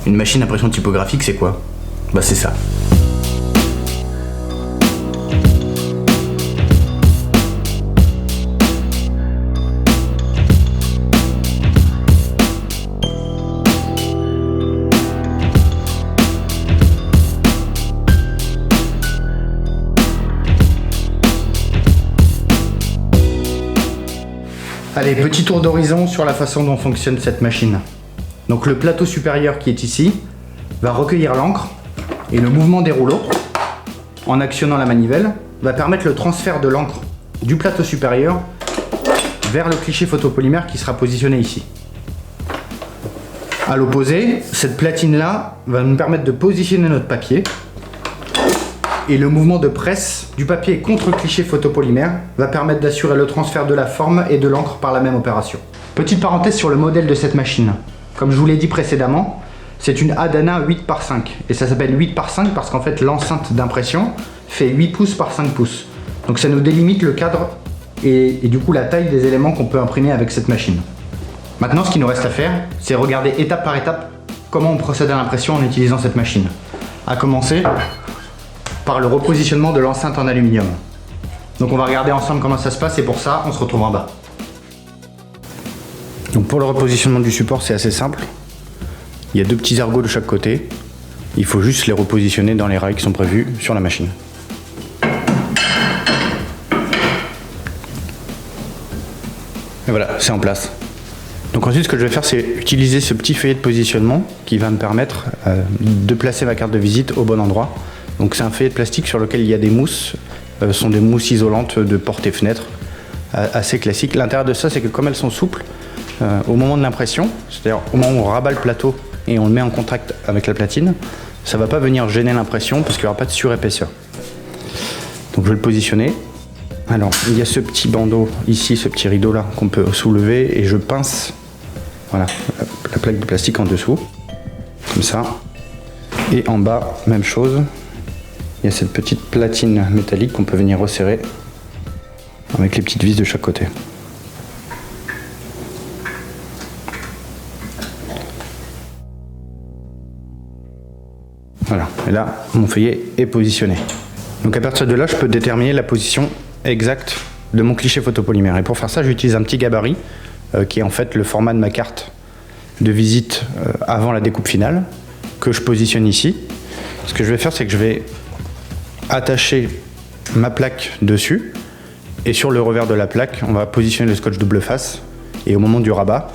Une machine d'impression typographique, c'est quoi? Bah c'est ça. Allez, petit tour d'horizon sur la façon dont fonctionne cette machine. Donc le plateau supérieur qui est ici va recueillir l'encre et le mouvement des rouleaux, en actionnant la manivelle, va permettre le transfert de l'encre du plateau supérieur vers le cliché photopolymère qui sera positionné ici. À l'opposé, cette platine-là va nous permettre de positionner notre papier et le mouvement de presse du papier contre le cliché photopolymère va permettre d'assurer le transfert de la forme et de l'encre par la même opération. Petite parenthèse sur le modèle de cette machine. Comme je vous l'ai dit précédemment, c'est une Adana 8 par 5 et ça s'appelle 8 par 5 parce qu'en fait l'enceinte d'impression fait 8 pouces par 5 pouces. Donc ça nous délimite le cadre et du coup la taille des éléments qu'on peut imprimer avec cette machine. Maintenant, ce qu'il nous reste à faire, c'est regarder étape par étape comment on procède à l'impression en utilisant cette machine. À commencer par le repositionnement de l'enceinte en aluminium. Donc on va regarder ensemble comment ça se passe et pour ça, on se retrouve en bas. Donc pour le repositionnement du support, c'est assez simple. Il y a deux petits ergots de chaque côté. Il faut juste les repositionner dans les rails qui sont prévus sur la machine. Et voilà, c'est en place. Donc ensuite, ce que je vais faire, c'est utiliser ce petit feuillet de positionnement qui va me permettre de placer ma carte de visite au bon endroit. Donc c'est un feuillet de plastique sur lequel il y a des mousses. Ce sont des mousses isolantes de portes et fenêtres, assez classiques. L'intérêt de ça, c'est que comme elles sont souples, au moment de l'impression, c'est-à-dire au moment où on rabat le plateau et on le met en contact avec la platine, ça ne va pas venir gêner l'impression parce qu'il n'y aura pas de surépaisseur. Donc je vais le positionner. Alors il y a ce petit bandeau ici, ce petit rideau là qu'on peut soulever et je pince voilà, la plaque de plastique en dessous, comme ça. Et en bas, même chose. Il y a cette petite platine métallique qu'on peut venir resserrer avec les petites vis de chaque côté. Voilà, et là, mon feuillet est positionné. Donc à partir de là, je peux déterminer la position exacte de mon cliché photopolymère. Et pour faire ça, j'utilise un petit gabarit qui est en fait le format de ma carte de visite avant la découpe finale, que je positionne ici. Ce que je vais faire, c'est que je vais attacher ma plaque dessus et sur le revers de la plaque, on va positionner le scotch double face et au moment du rabat,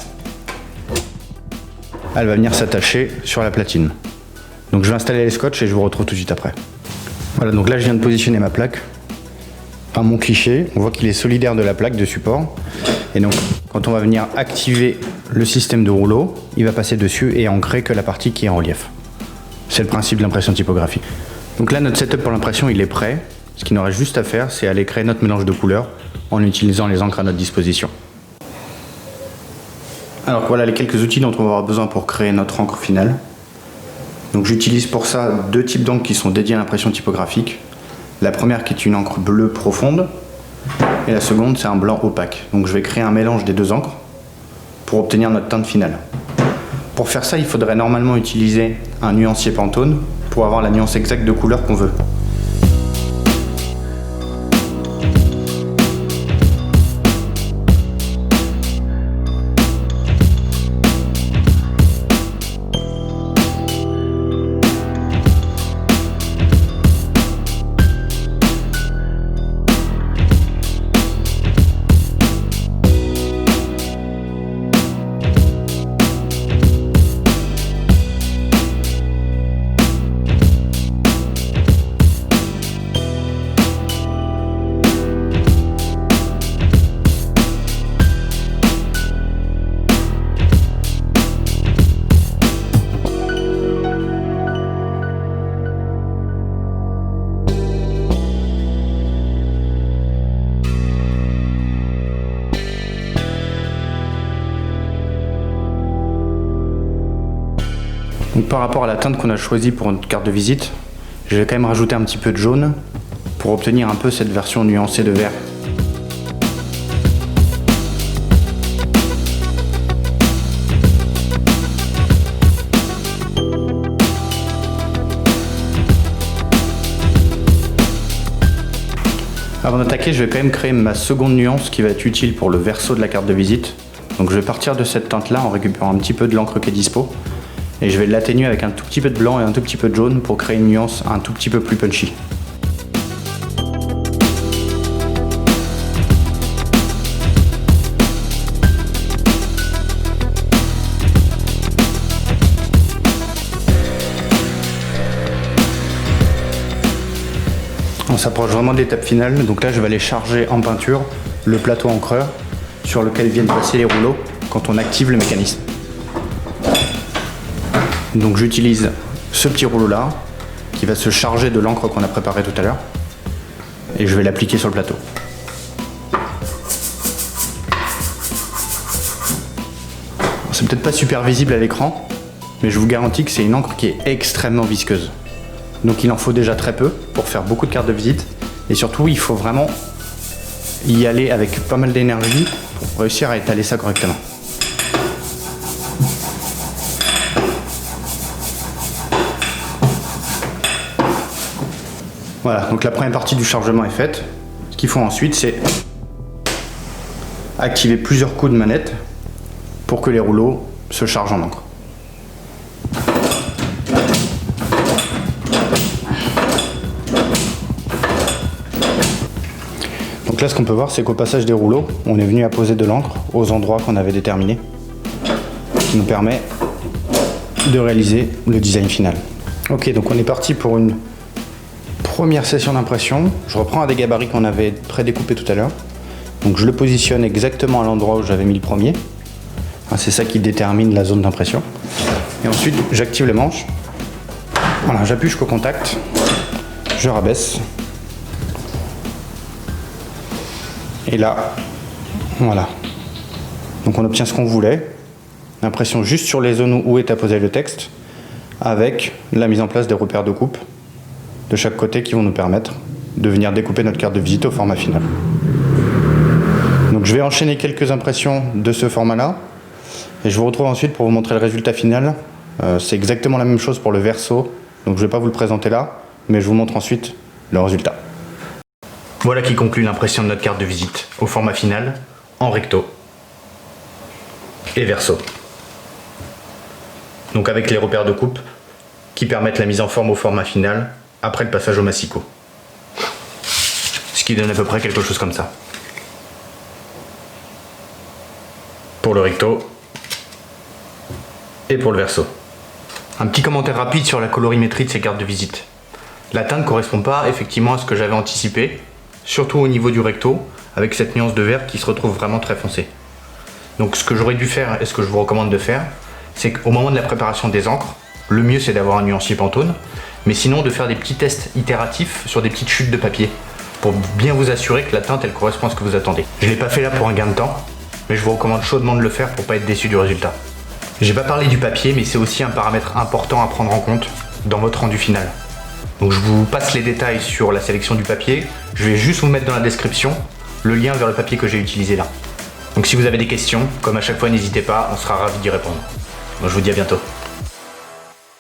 elle va venir s'attacher sur la platine. Donc je vais installer les scotch et je vous retrouve tout de suite après. Voilà, donc là je viens de positionner ma plaque à mon cliché. On voit qu'il est solidaire de la plaque de support. Et donc quand on va venir activer le système de rouleau, il va passer dessus et ancrer que la partie qui est en relief. C'est le principe de l'impression typographique. Donc là notre setup pour l'impression il est prêt. Ce qu'il nous reste juste à faire, c'est aller créer notre mélange de couleurs en utilisant les encres à notre disposition. Alors voilà les quelques outils dont on va avoir besoin pour créer notre encre finale. Donc j'utilise pour ça deux types d'encre qui sont dédiés à l'impression typographique. La première qui est une encre bleue profonde et la seconde c'est un blanc opaque. Donc je vais créer un mélange des deux encres pour obtenir notre teinte finale. Pour faire ça, il faudrait normalement utiliser un nuancier Pantone pour avoir la nuance exacte de couleur qu'on veut. Donc par rapport à la teinte qu'on a choisie pour notre carte de visite, je vais quand même rajouter un petit peu de jaune pour obtenir un peu cette version nuancée de vert. Avant d'attaquer, je vais quand même créer ma seconde nuance qui va être utile pour le verso de la carte de visite. Donc je vais partir de cette teinte là en récupérant un petit peu de l'encre qui est dispo. Et je vais l'atténuer avec un tout petit peu de blanc et un tout petit peu de jaune pour créer une nuance un tout petit peu plus punchy. On s'approche vraiment de l'étape finale, donc là je vais aller charger en peinture le plateau encreur sur lequel viennent passer les rouleaux quand on active le mécanisme. Donc j'utilise ce petit rouleau là qui va se charger de l'encre qu'on a préparée tout à l'heure et je vais l'appliquer sur le plateau. C'est peut-être pas super visible à l'écran, mais je vous garantis que c'est une encre qui est extrêmement visqueuse. Donc il en faut déjà très peu pour faire beaucoup de cartes de visite et surtout il faut vraiment y aller avec pas mal d'énergie pour réussir à étaler ça correctement. Voilà, donc la première partie du chargement est faite. Ce qu'il faut ensuite, c'est activer plusieurs coups de manette pour que les rouleaux se chargent en encre. Donc là, ce qu'on peut voir, c'est qu'au passage des rouleaux, on est venu à poser de l'encre aux endroits qu'on avait déterminés, ce qui nous permet de réaliser le design final. Ok, donc on est parti pour une première session d'impression. Je reprends un des gabarits qu'on avait prédécoupé tout à l'heure. Donc je le positionne exactement à l'endroit où j'avais mis le premier. C'est ça qui détermine la zone d'impression. Et ensuite, j'active les manches. Voilà, j'appuie jusqu'au contact. Je rabaisse. Et là, voilà. Donc on obtient ce qu'on voulait. L'impression juste sur les zones où est apposé le texte, avec la mise en place des repères de coupe de chaque côté qui vont nous permettre de venir découper notre carte de visite au format final. Donc je vais enchaîner quelques impressions de ce format-là et je vous retrouve ensuite pour vous montrer le résultat final. C'est exactement la même chose pour le verso, donc je ne vais pas vous le présenter là, mais je vous montre ensuite le résultat. Voilà qui conclut l'impression de notre carte de visite au format final, en recto et verso. Donc avec les repères de coupe qui permettent la mise en forme au format final après le passage au massicot. Ce qui donne à peu près quelque chose comme ça. Pour le recto et pour le verso. Un petit commentaire rapide sur la colorimétrie de ces cartes de visite. La teinte ne correspond pas effectivement à ce que j'avais anticipé, surtout au niveau du recto, avec cette nuance de vert qui se retrouve vraiment très foncée. Donc ce que j'aurais dû faire et ce que je vous recommande de faire, c'est qu'au moment de la préparation des encres, le mieux c'est d'avoir un nuancier Pantone, mais sinon de faire des petits tests itératifs sur des petites chutes de papier, pour bien vous assurer que la teinte elle correspond à ce que vous attendez. Je ne l'ai pas fait là pour un gain de temps, mais je vous recommande chaudement de le faire pour ne pas être déçu du résultat. J'ai pas parlé du papier, mais c'est aussi un paramètre important à prendre en compte dans votre rendu final. Donc je vous passe les détails sur la sélection du papier, je vais juste vous mettre dans la description le lien vers le papier que j'ai utilisé là. Donc si vous avez des questions, comme à chaque fois n'hésitez pas, on sera ravis d'y répondre. Moi je vous dis à bientôt.